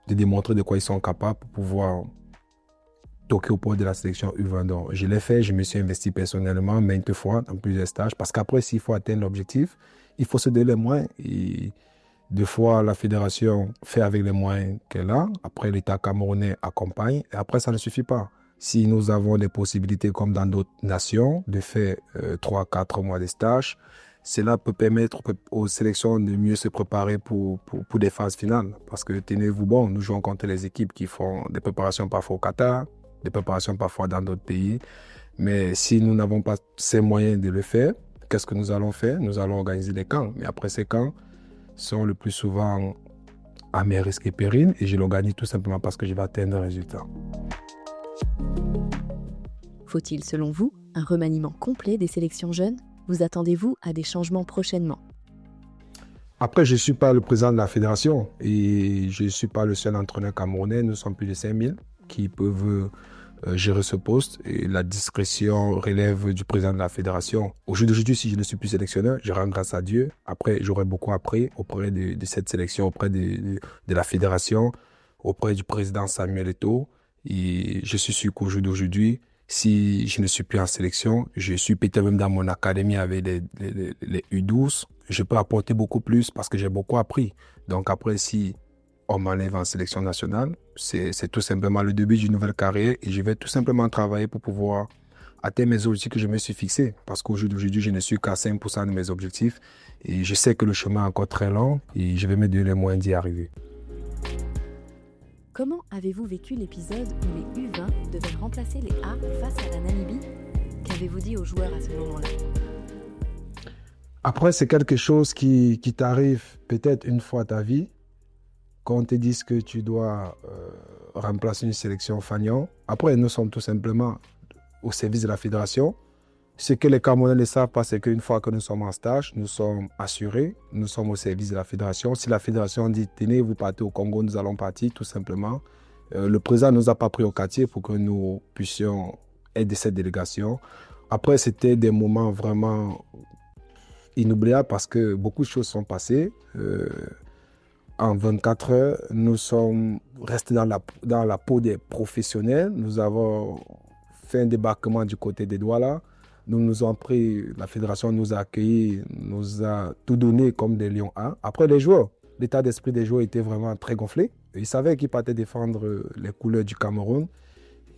démontrer de quoi ils sont capables pour pouvoir toquer au poste de la sélection U20. Donc, je l'ai fait, je me suis investi personnellement maintes fois dans plusieurs stages. Parce qu'après, s'il faut atteindre l'objectif, il faut se donner les moyens. Et des fois, la fédération fait avec les moyens qu'elle a. Après, l'État camerounais accompagne. Et après, ça ne suffit pas. Si nous avons des possibilités, comme dans d'autres nations, de faire 3-4 mois de stage, cela peut permettre aux sélections de mieux se préparer pour des phases finales. Parce que, tenez-vous bon, nous jouons contre les équipes qui font des préparations parfois au Qatar, des préparations parfois dans d'autres pays. Mais si nous n'avons pas ces moyens de le faire, qu'est-ce que nous allons faire? Nous allons organiser des camps. Mais après, ces camps sont le plus souvent à mes risques et périls. Et je l'organise tout simplement parce que je vais atteindre un résultat. Faut-il, selon vous, un remaniement complet des sélections jeunes ? Vous attendez-vous à des changements prochainement ? Après, je ne suis pas le président de la fédération et je ne suis pas le seul entraîneur camerounais. Nous sommes plus de 5000 qui peuvent gérer ce poste et la discrétion relève du président de la fédération. Aujourd'hui, si je ne suis plus sélectionneur, je rends grâce à Dieu. Après, j'aurais beaucoup appris auprès de cette sélection, auprès de la fédération, auprès du président Samuel Eto'o. Et je suis sûr qu'au jour d'aujourd'hui, si je ne suis plus en sélection, je suis peut-être même dans mon académie avec les U12, je peux apporter beaucoup plus parce que j'ai beaucoup appris. Donc après, si on m'enlève en sélection nationale, c'est tout simplement le début d'une nouvelle carrière et je vais tout simplement travailler pour pouvoir atteindre mes objectifs que je me suis fixés. Parce qu'aujourd'hui, je ne suis qu'à 5% de mes objectifs et je sais que le chemin est encore très long et je vais me donner les moyens d'y arriver. Comment avez-vous vécu l'épisode où les U20 devaient remplacer les A face à la Namibie ? Qu'avez-vous dit aux joueurs à ce moment-là ? Après, c'est quelque chose qui t'arrive peut-être une fois ta vie. Quand on te dit que tu dois remplacer une sélection fanion. Après, nous sommes tout simplement au service de la fédération. Ce que les Camerounais ne savent pas, c'est qu'une fois que nous sommes en stage, nous sommes assurés, nous sommes au service de la fédération. Si la fédération dit, tenez, vous partez au Congo, nous allons partir, tout simplement. Le président ne nous a pas pris au quartier pour que nous puissions aider cette délégation. Après, c'était des moments vraiment inoubliables parce que beaucoup de choses sont passées. En 24 heures, nous sommes restés dans la peau des professionnels. Nous avons fait un débarquement du côté des Douala. Nous nous avons pris, la fédération nous a accueillis, nous a tout donné comme des lions A. Après, les joueurs, l'état d'esprit des joueurs était vraiment très gonflé. Ils savaient qu'ils partaient défendre les couleurs du Cameroun.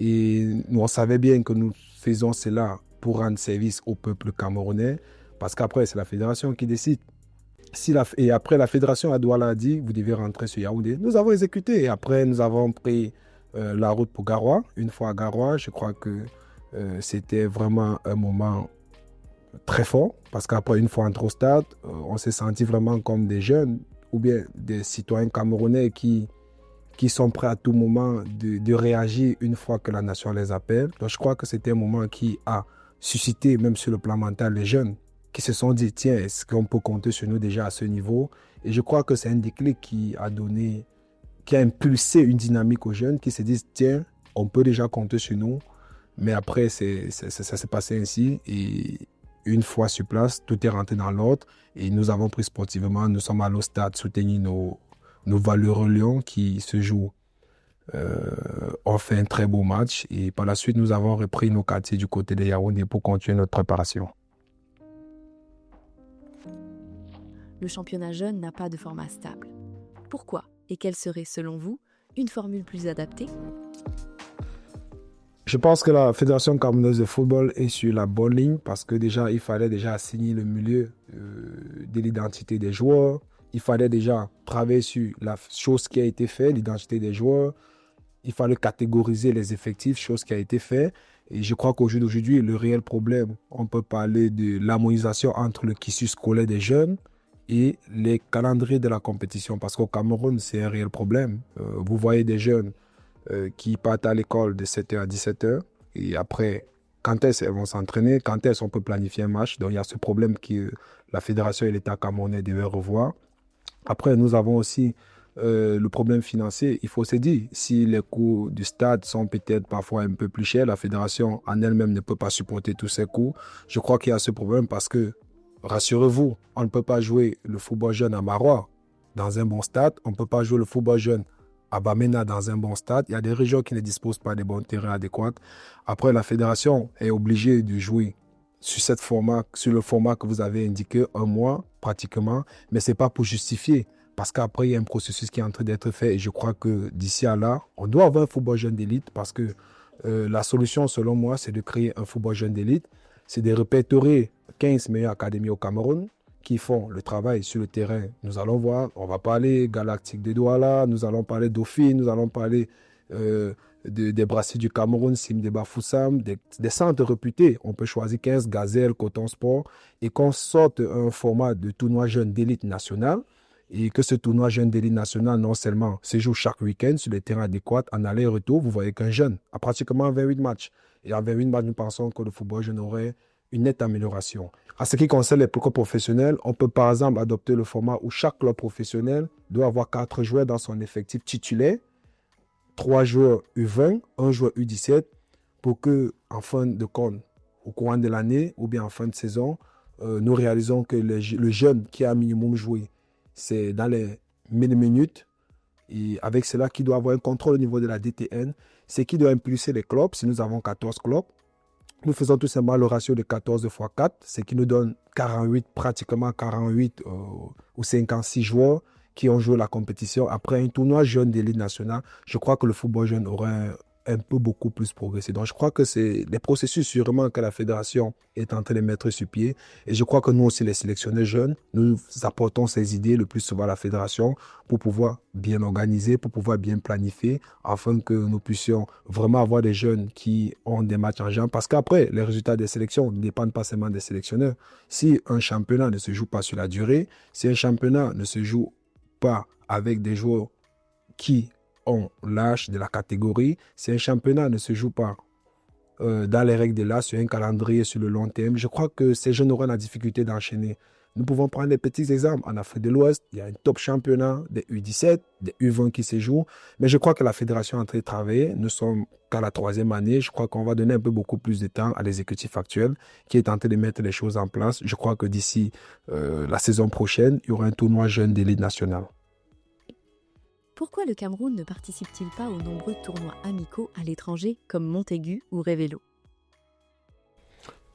Et nous, on savait bien que nous faisons cela pour rendre service au peuple camerounais. Parce qu'après, c'est la fédération qui décide. Et après, la fédération à Douala a dit, vous devez rentrer sur Yaoundé. Nous avons exécuté. Et après, nous avons pris la route pour Garoua. Une fois à Garoua, je crois que c'était vraiment un moment très fort. Parce qu'après, une fois entré au stade, on s'est senti vraiment comme des jeunes ou bien des citoyens camerounais qui sont prêts à tout moment de réagir une fois que la nation les appelle. Donc, je crois que c'était un moment qui a suscité, même sur le plan mental, les jeunes qui se sont dit, tiens, est-ce qu'on peut compter sur nous déjà à ce niveau? Et je crois que c'est un déclic qui a impulsé une dynamique aux jeunes qui se disent, tiens, on peut déjà compter sur nous. Mais après, ça s'est passé ainsi. Et une fois sur place, tout est rentré dans l'ordre. Et nous avons pris sportivement, nous sommes allés au stade soutenir nos valeureux Lions qui se jouent. On fait un très beau match. Et par la suite, nous avons repris nos quartiers du côté de Yaoundé pour continuer notre préparation. Le championnat jeune n'a pas de format stable. Pourquoi et quelle serait, selon vous, une formule plus adaptée? Je pense que la Fédération camerounaise de football est sur la bonne ligne parce que déjà, il fallait déjà assigner le milieu de l'identité des joueurs. Il fallait déjà travailler sur la chose qui a été faite, l'identité des joueurs. Il fallait catégoriser les effectifs, chose qui a été faite. Et je crois qu'au jour d'aujourd'hui, le réel problème, on peut parler de l'harmonisation entre le cursus scolaire des jeunes et les calendriers de la compétition. Parce qu'au Cameroun, c'est un réel problème. Vous voyez des jeunes qui partent à l'école de 7h à 17h. Et après, quand est-ce qu'elles vont s'entraîner? Quand est-ce qu'on peut planifier un match? Donc, il y a ce problème que la fédération et l'État camerounais devaient revoir. Après, nous avons aussi le problème financier. Il faut se dire, si les coûts du stade sont peut-être parfois un peu plus chers, la fédération en elle-même ne peut pas supporter tous ces coûts. Je crois qu'il y a ce problème parce que, rassurez-vous, on ne peut pas jouer le football jeune à Marois dans un bon stade. On ne peut pas jouer le football jeune à Bamena dans un bon stade. Il y a des régions qui ne disposent pas de bons terrains adéquats. Après, la fédération est obligée de jouer sur le format que vous avez indiqué, un mois pratiquement, mais ce n'est pas pour justifier, parce qu'après, il y a un processus qui est en train d'être fait, et je crois que d'ici à là, on doit avoir un football jeune d'élite, parce que la solution, selon moi, c'est de créer un football jeune d'élite, c'est de répertorier 15 meilleures académies au Cameroun, qui font le travail sur le terrain. Nous allons voir, on va parler Galactique de Douala, nous allons parler Dauphine, nous allons parler des brassiers du Cameroun, Sim de Bafoussam, des centres réputés. On peut choisir 15, Gazelle, Coton Sport, et qu'on sorte un format de tournoi jeune d'élite nationale, et que ce tournoi jeune d'élite nationale, non seulement se joue chaque week-end sur les terrains adéquats, en aller-retour, vous voyez qu'un jeune a pratiquement 28 matchs. Et en 28 matchs, nous pensons que le football jeune aurait une nette amélioration. En ce qui concerne les clubs professionnels, on peut par exemple adopter le format où chaque club professionnel doit avoir 4 joueurs dans son effectif titulaire, 3 joueurs U20, 1 joueur U17, pour que, en fin de compte, au courant de l'année ou bien en fin de saison, nous réalisons que le jeune qui a un minimum joué, c'est dans les 1000 minutes, et avec cela qui doit avoir un contrôle au niveau de la DTN, c'est qui doit impulser les clubs. Si nous avons 14 clubs, nous faisons tout simplement le ratio de 14 fois 4, ce qui nous donne 48, pratiquement 48 ou 56 joueurs qui ont joué la compétition. Après un tournoi jeune d'élite nationale, je crois que le football jeune aurait un peu beaucoup plus progressé. Donc je crois que c'est les processus sûrement que la fédération est en train de mettre sur pied. Et je crois que nous aussi, les sélectionneurs jeunes, nous apportons ces idées le plus souvent à la fédération pour pouvoir bien organiser, pour pouvoir bien planifier, afin que nous puissions vraiment avoir des jeunes qui ont des matchs en jambes. Parce qu'après, les résultats des sélections ne dépendent pas seulement des sélectionneurs. Si un championnat ne se joue pas sur la durée, si un championnat ne se joue pas avec des joueurs qui ont l'âge de la catégorie, si un championnat ne se joue pas dans les règles de l'art, sur un calendrier sur le long terme, je crois que ces jeunes auront la difficulté d'enchaîner. Nous pouvons prendre des petits exemples. En Afrique de l'Ouest, il y a un top championnat des U17, des U20 qui se jouent. Mais je crois que la fédération est en train de travailler. Nous sommes qu'à la troisième année. Je crois qu'on va donner un peu beaucoup plus de temps à l'exécutif actuel qui est en train de mettre les choses en place. Je crois que d'ici la saison prochaine, il y aura un tournoi jeune d'élite nationale. Pourquoi le Cameroun ne participe-t-il pas aux nombreux tournois amicaux à l'étranger comme Montaigu ou Révélo?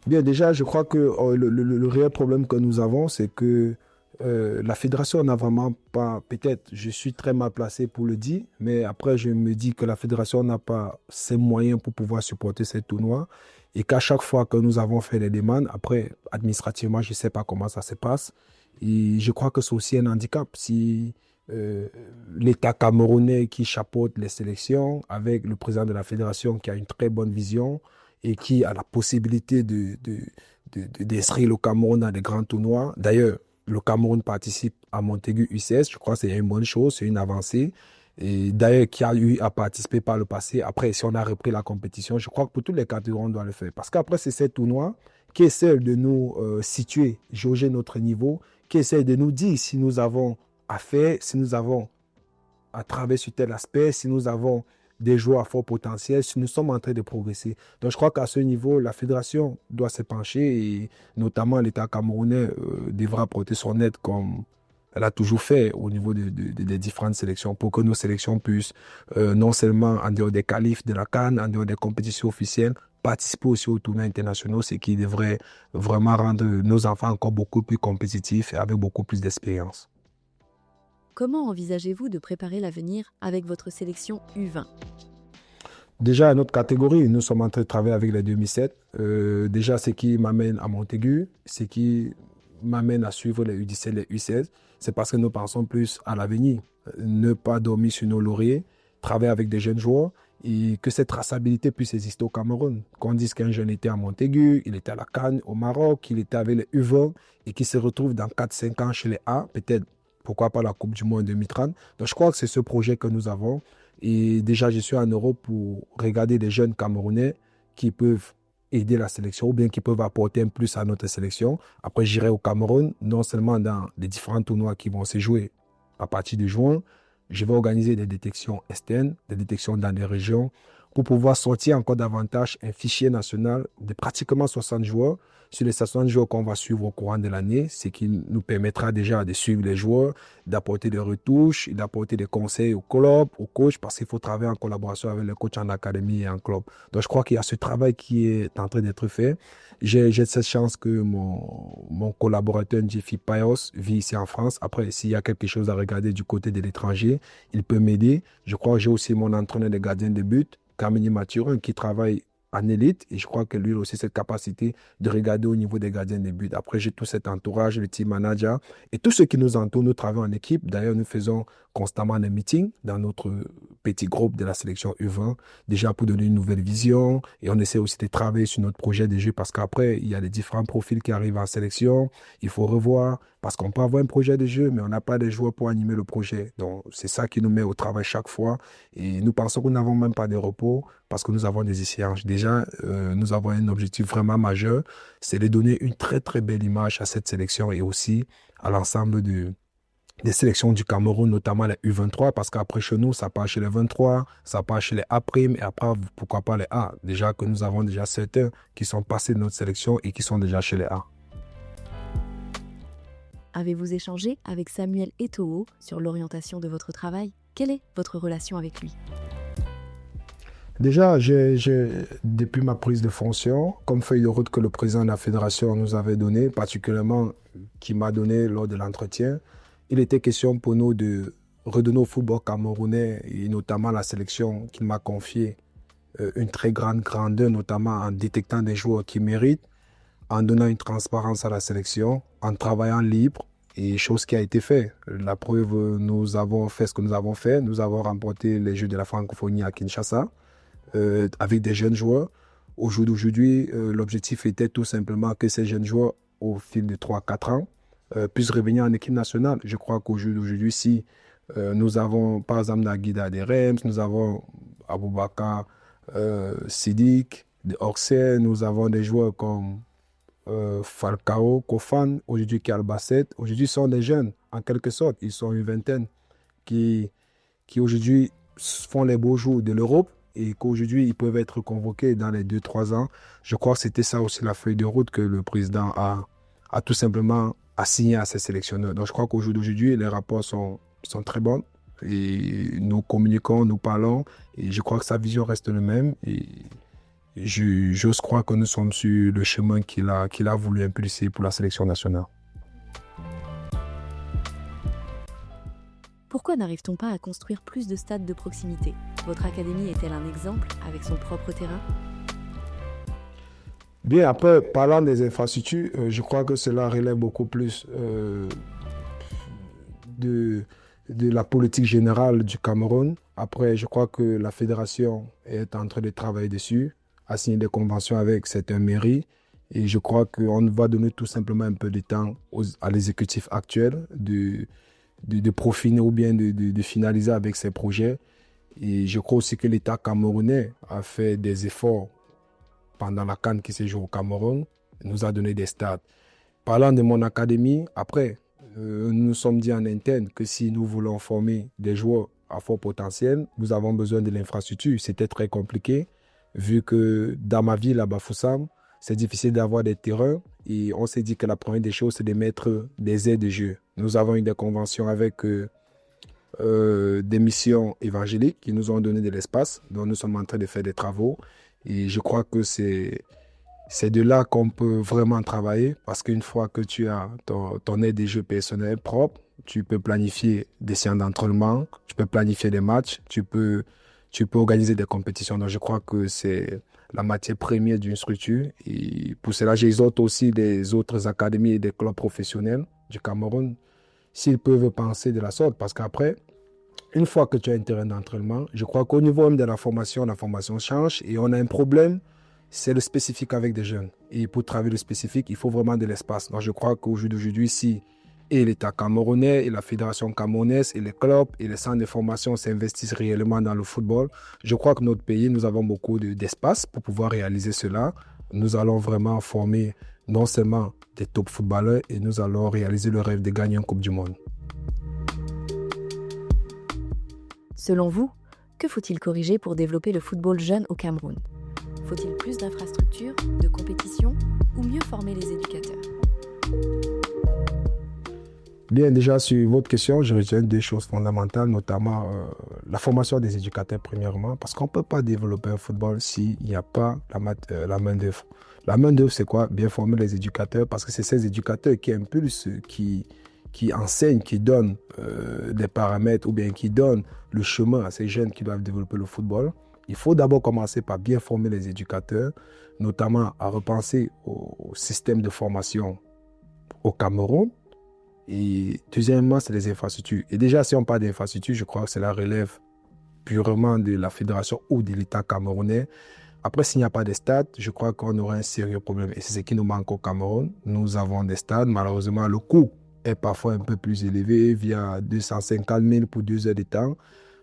Bien, déjà, je crois que le réel problème que nous avons, c'est que la fédération n'a vraiment pas, peut-être, je suis très mal placé pour le dire, mais après, je me dis que la fédération n'a pas ses moyens pour pouvoir supporter ces tournois et qu'à chaque fois que nous avons fait les demandes, après, administrativement, je ne sais pas comment ça se passe. Et je crois que c'est aussi un handicap. Si euh, l'État camerounais qui chapeaute les sélections, avec le président de la fédération qui a une très bonne vision, et qui a la possibilité d'inscrire le Cameroun dans des grands tournois. D'ailleurs, le Cameroun participe à Montaigu U16, je crois que c'est une bonne chose, c'est une avancée. Et d'ailleurs, qui a eu à participer par le passé. Après, si on a repris la compétition, je crois que pour toutes les catégories, on doit le faire. Parce qu'après, c'est ces tournois qui essaient de nous situer, jauger notre niveau, qui essaient de nous dire si nous avons à faire, si nous avons à travailler sur tel aspect, si nous avons des joueurs à fort potentiel, si nous sommes en train de progresser. Donc je crois qu'à ce niveau, la fédération doit se pencher et notamment l'État camerounais devra porter son aide comme elle a toujours fait au niveau des différentes sélections pour que nos sélections puissent non seulement en dehors des qualifs de la CAN, en dehors des compétitions officielles, participer aussi aux tournois internationaux, ce qui devrait vraiment rendre nos enfants encore beaucoup plus compétitifs et avec beaucoup plus d'expérience. Comment envisagez-vous de préparer l'avenir avec votre sélection U20? Déjà, à notre catégorie, nous sommes en train de travailler avec les 2007. Déjà, ce qui m'amène à Montaigu, ce qui m'amène à suivre les U17, les U16, c'est parce que nous pensons plus à l'avenir. Ne pas dormir sur nos lauriers, travailler avec des jeunes joueurs et que cette traçabilité puisse exister au Cameroun. Qu'on dise qu'un jeune était à Montaigu, il était à la CAN au Maroc, il était avec les U20 et qui se retrouve dans 4-5 ans chez les A, peut-être pourquoi pas la Coupe du Monde en 2030. Donc, je crois que c'est ce projet que nous avons. Et déjà, je suis en Europe pour regarder des jeunes Camerounais qui peuvent aider la sélection ou bien qui peuvent apporter un plus à notre sélection. Après, j'irai au Cameroun, non seulement dans les différents tournois qui vont se jouer à partir de juin. Je vais organiser des détections externes, des détections dans des régions pour pouvoir sortir encore davantage un fichier national de pratiquement 60 joueurs. Sur les 60 joueurs qu'on va suivre au courant de l'année, ce qui nous permettra déjà de suivre les joueurs, d'apporter des retouches, d'apporter des conseils au club, au coach, parce qu'il faut travailler en collaboration avec les coachs en académie et en club. Donc je crois qu'il y a ce travail qui est en train d'être fait. J'ai cette chance que mon collaborateur Jeffy Payos vit ici en France. Après, s'il y a quelque chose à regarder du côté de l'étranger, il peut m'aider. Je crois que j'ai aussi mon entraîneur de gardien de but, Kamini Mathurin, qui travaille en élite et je crois que lui a aussi cette capacité de regarder au niveau des gardiens de but. Après, j'ai tout cet entourage, le team manager et tous ceux qui nous entourent. Nous travaillons en équipe. D'ailleurs, nous faisons constamment des meetings dans notre petit groupe de la sélection U20, déjà pour donner une nouvelle vision et on essaie aussi de travailler sur notre projet de jeu parce qu'après, il y a les différents profils qui arrivent en sélection. Il faut revoir parce qu'on peut avoir un projet de jeu, mais on n'a pas de joueurs pour animer le projet. Donc, c'est ça qui nous met au travail chaque fois et nous pensons que nous n'avons même pas de repos parce que nous avons des échéances. Déjà, nous avons un objectif vraiment majeur, c'est de donner une très très belle image à cette sélection et aussi à l'ensemble des sélections du Cameroun, notamment les U23, parce qu'après chez nous, ça part chez les 23, ça part chez les A', et après, pourquoi pas les A. Déjà que nous avons déjà certains qui sont passés de notre sélection et qui sont déjà chez les A. Avez-vous échangé avec Samuel Eto'o sur l'orientation de votre travail? Quelle est votre relation avec lui? Déjà, depuis ma prise de fonction, comme feuille de route que le président de la fédération nous avait donnée, particulièrement qui m'a donné lors de l'entretien, il était question pour nous de redonner au football camerounais et notamment la sélection qu'il m'a confiée une très grande grandeur, notamment en détectant des joueurs qui méritent, en donnant une transparence à la sélection, en travaillant libre et chose qui a été faite. La preuve, nous avons fait ce que nous avons fait. Nous avons remporté les Jeux de la francophonie à Kinshasa avec des jeunes joueurs. Au jour d'aujourd'hui, l'objectif était tout simplement que ces jeunes joueurs, au fil de 3-4 ans, puissent revenir en équipe nationale. Je crois qu'au jour d'aujourd'hui, si nous avons par exemple Naguida Aderems, nous avons Aboubakar Sidik, de Orsay, nous avons des joueurs comme Falcao, Kofan, aujourd'hui qui est Albacete. Aujourd'hui, sont des jeunes, en quelque sorte. Ils sont une vingtaine qui, qui aujourd'hui font les beaux jours de l'Europe et qu'aujourd'hui, ils peuvent être convoqués dans les 2 3 ans. Je crois que c'était ça aussi la feuille de route que le président a tout simplement assigné à ses sélectionneurs. Donc, je crois qu'au jour d'aujourd'hui, les rapports sont très bons et nous communiquons, nous parlons et je crois que sa vision reste le même. Et j'ose croire que nous sommes sur le chemin qu'il a voulu impulser pour la sélection nationale. Pourquoi n'arrive-t-on pas à construire plus de stades de proximité? Votre académie est-elle un exemple avec son propre terrain? Bien, après, parlant des infrastructures, je crois que cela relève beaucoup plus de, de la politique générale du Cameroun. Après, je crois que la fédération est en train de travailler dessus, a signé des conventions avec certaines mairies. Et je crois qu'on va donner tout simplement un peu de temps à l'exécutif actuel de peaufiner ou bien de finaliser avec ces projets. Et je crois aussi que l'État camerounais a fait des efforts pendant la CAN qui s'est jouée au Cameroun, nous a donné des stades. Parlant de mon académie, après, nous nous sommes dit en interne que si nous voulons former des joueurs à fort potentiel, nous avons besoin de l'infrastructure. C'était très compliqué, vu que dans ma ville, à Bafoussam, c'est difficile d'avoir des terrains. Et on s'est dit que la première des choses, c'est de mettre des aides de jeu. Nous avons eu des conventions avec des missions évangéliques qui nous ont donné de l'espace. Donc nous sommes en train de faire des travaux. Et je crois que c'est de là qu'on peut vraiment travailler parce qu'une fois que tu as ton aide de jeu personnel propre, tu peux planifier des séances d'entraînement, tu peux planifier des matchs, tu peux organiser des compétitions. Donc je crois que c'est la matière première d'une structure. Et pour cela, j'exhorte aussi les autres académies et des clubs professionnels du Cameroun s'ils peuvent penser de la sorte. Parce qu'après, une fois que tu as un terrain d'entraînement, je crois qu'au niveau même de la formation change et on a un problème, c'est le spécifique avec des jeunes. Et pour travailler le spécifique, il faut vraiment de l'espace. Donc je crois qu'au jour d'aujourd'hui, si et l'État camerounais, et la Fédération camerounaise, et les clubs, et les centres de formation s'investissent réellement dans le football, je crois que notre pays, nous avons beaucoup d'espace pour pouvoir réaliser cela. Nous allons vraiment former non seulement des top footballeurs, et nous allons réaliser le rêve de gagner une Coupe du Monde. Selon vous, que faut-il corriger pour développer le football jeune au Cameroun? Faut-il plus d'infrastructures, de compétitions ou mieux former les éducateurs? Bien, déjà sur votre question, je retiens des choses fondamentales, notamment la formation des éducateurs premièrement, parce qu'on ne peut pas développer un football s'il n'y a pas la main-d'œuvre. La main-d'œuvre, c'est quoi? Bien former les éducateurs, parce que c'est ces éducateurs qui impulsent, qui enseignent, qui donnent des paramètres ou bien qui donnent le chemin à ces jeunes qui doivent développer le football. Il faut d'abord commencer par bien former les éducateurs, notamment à repenser au système de formation au Cameroun. Et deuxièmement, c'est les infrastructures. Et déjà, si on parle d'infrastructures, je crois que cela relève purement de la fédération ou de l'État camerounais. Après, s'il n'y a pas de stades, je crois qu'on aura un sérieux problème. Et c'est ce qui nous manque au Cameroun. Nous avons des stades. Malheureusement, le coût est parfois un peu plus élevé, via 250 000 pour 2 heures de temps.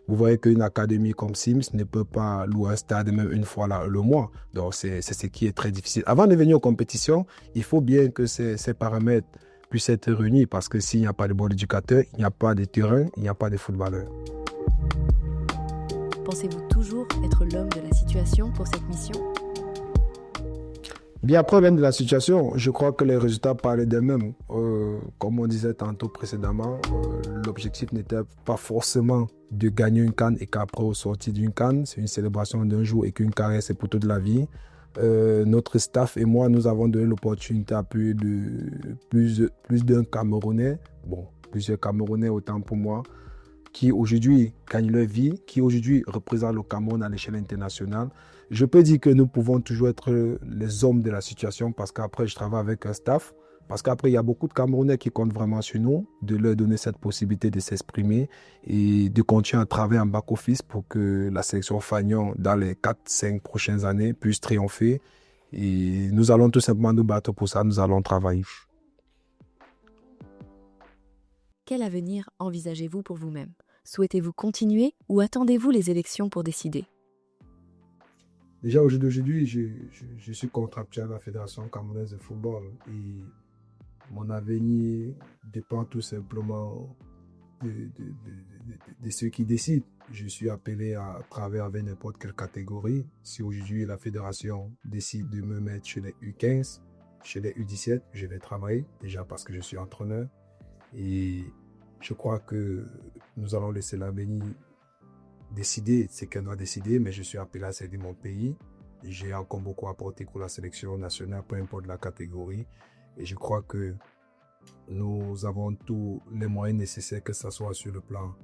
Vous voyez qu'une académie comme Sims ne peut pas louer un stade même une fois le mois. Donc, c'est ce qui est très difficile. Avant de venir aux compétitions, il faut bien que ces paramètres puissent être réunis parce que s'il n'y a pas de bons éducateurs, il n'y a pas de terrain, il n'y a pas de footballeurs. Pensez-vous toujours être l'homme de la situation pour cette mission? Bien après même de la situation, je crois que les résultats parlaient d'eux-mêmes. Comme on disait tantôt précédemment, l'objectif n'était pas forcément de gagner une CAN et qu'après au sortir d'une CAN, c'est une célébration d'un jour et qu'une carrière c'est pour toute la vie. Notre staff et moi, nous avons donné l'opportunité à plus d'un Camerounais, bon, plusieurs Camerounais autant pour moi, qui aujourd'hui gagnent leur vie, qui aujourd'hui représentent le Cameroun à l'échelle internationale. Je peux dire que nous pouvons toujours être les hommes de la situation parce qu'après, je travaille avec un staff. Parce qu'après, il y a beaucoup de Camerounais qui comptent vraiment sur nous, de leur donner cette possibilité de s'exprimer et de continuer à travailler en back-office pour que la sélection Fagnon, dans les 4-5 prochaines années, puisse triompher. Et nous allons tout simplement nous battre pour ça, nous allons travailler. Quel avenir envisagez-vous pour vous-même? Souhaitez-vous continuer ou attendez-vous les élections pour décider? Déjà, aujourd'hui, je suis contractuel à la Fédération camerounaise de football et mon avenir dépend tout simplement de ceux qui décident. Je suis appelé à travailler avec n'importe quelle catégorie. Si aujourd'hui la fédération décide de me mettre chez les U15, chez les U17, je vais travailler déjà parce que je suis entraîneur. Et je crois que nous allons laisser l'avenir décider ce qu'elle doit décider, mais je suis appelé à servir mon pays. J'ai encore beaucoup à apporter pour la sélection nationale, peu importe la catégorie. Et je crois que nous avons tous les moyens nécessaires, que ce soit sur le plan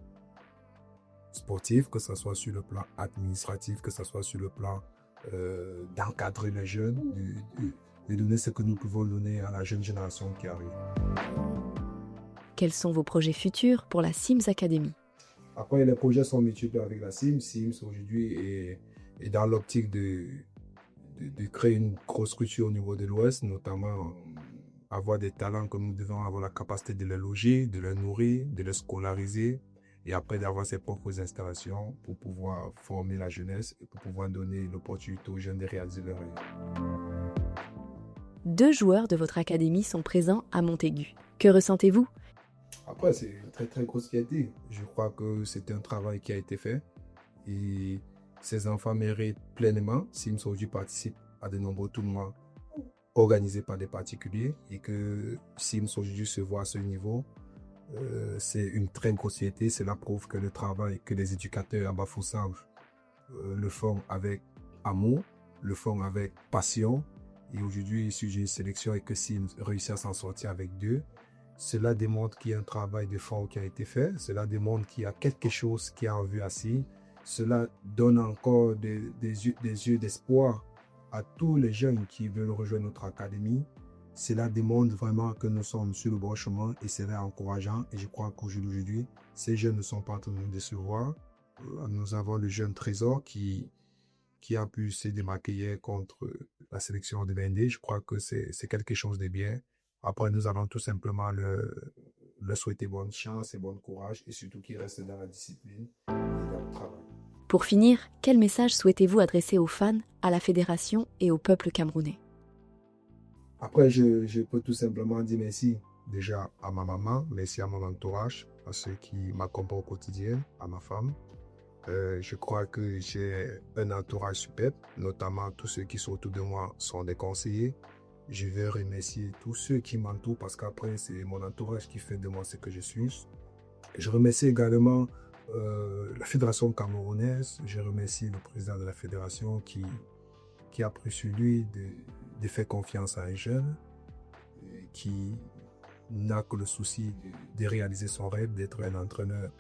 sportif, que ce soit sur le plan administratif, que ce soit sur le plan d'encadrer les jeunes, de donner ce que nous pouvons donner à la jeune génération qui arrive. Quels sont vos projets futurs pour la Sims Academy? Après, les projets sont multiples avec la Sims. Sims aujourd'hui est dans l'optique de créer une grosse structure au niveau de l'Ouest, notamment avoir des talents que nous devons avoir la capacité de les loger, de les nourrir, de les scolariser et après d'avoir ses propres installations pour pouvoir former la jeunesse et pour pouvoir donner l'opportunité aux jeunes de réaliser leurs rêves. 2 joueurs de votre académie sont présents à Montaigu. Que ressentez-vous? Après, c'est une très très grosse fierté. Je crois que c'est un travail qui a été fait et ces enfants méritent pleinement. Sims aujourd'hui participe à de nombreux tournois organisés par des particuliers et que Sims aujourd'hui se voit à ce niveau, c'est une très grosse fierté. Cela prouve que le travail que les éducateurs à Bafoussam le font avec amour, le font avec passion. Et aujourd'hui, si j'ai une sélection et que Sims réussit à s'en sortir avec 2, cela démontre qu'il y a un travail de fond qui a été fait. Cela démontre qu'il y a quelque chose qui est en vue assis. Cela donne encore des yeux d'espoir à tous les jeunes qui veulent rejoindre notre académie. Cela démontre vraiment que nous sommes sur le bon chemin et c'est encourageant. Et je crois qu'aujourd'hui, ces jeunes ne sont pas en train de nous décevoir. Nous avons le jeune Trésor qui a pu se démarquer contre la sélection de l'Inde. Je crois que c'est quelque chose de bien. Après, nous allons tout simplement le souhaiter bonne chance et bon courage et surtout qu'il reste dans la discipline et dans le travail. Pour finir, quel message souhaitez-vous adresser aux fans, à la fédération et au peuple camerounais? Après, je peux tout simplement dire merci déjà à ma maman, merci à mon entourage, à ceux qui m'accompagnent au quotidien, à ma femme. Je crois que j'ai un entourage superbe, notamment tous ceux qui sont autour de moi sont des conseillers. Je vais remercier tous ceux qui m'entourent parce qu'après, c'est mon entourage qui fait de moi ce que je suis. Je remercie également la Fédération camerounaise. Je remercie le président de la Fédération qui a pris sur lui de faire confiance à un jeune qui n'a que le souci de réaliser son rêve, d'être un entraîneur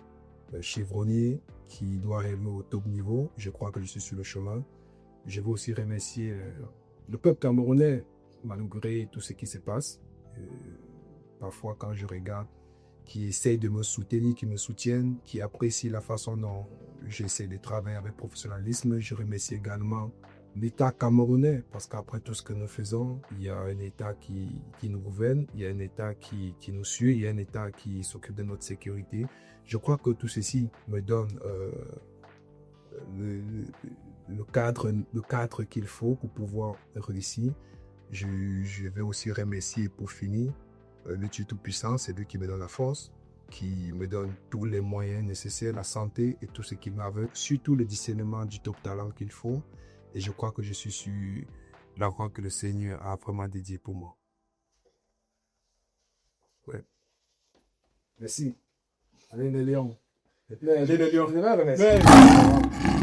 chevronnier qui doit arriver au top niveau. Je crois que je suis sur le chemin. Je veux aussi remercier le peuple camerounais, malgré tout ce qui se passe. Parfois, quand je regarde, qui essayent de me soutenir, qui me soutiennent, qui apprécient la façon dont j'essaie de travailler avec professionnalisme. Je remercie également l'État camerounais, parce qu'après tout ce que nous faisons, il y a un État qui nous gouverne, il y a un État qui nous suit, il y a un État qui s'occupe de notre sécurité. Je crois que tout ceci me donne le cadre qu'il faut pour pouvoir réussir. Je vais aussi remercier pour finir le Dieu Tout-Puissant, c'est lui qui me donne la force, qui me donne tous les moyens nécessaires, la santé et tout ce qui m'aveugle, surtout le discernement du top talent qu'il faut. Et je crois que je suis sur la voie que le Seigneur a vraiment dédiée pour moi. Ouais. Merci. Allez les lions. Allez les lions. Merci.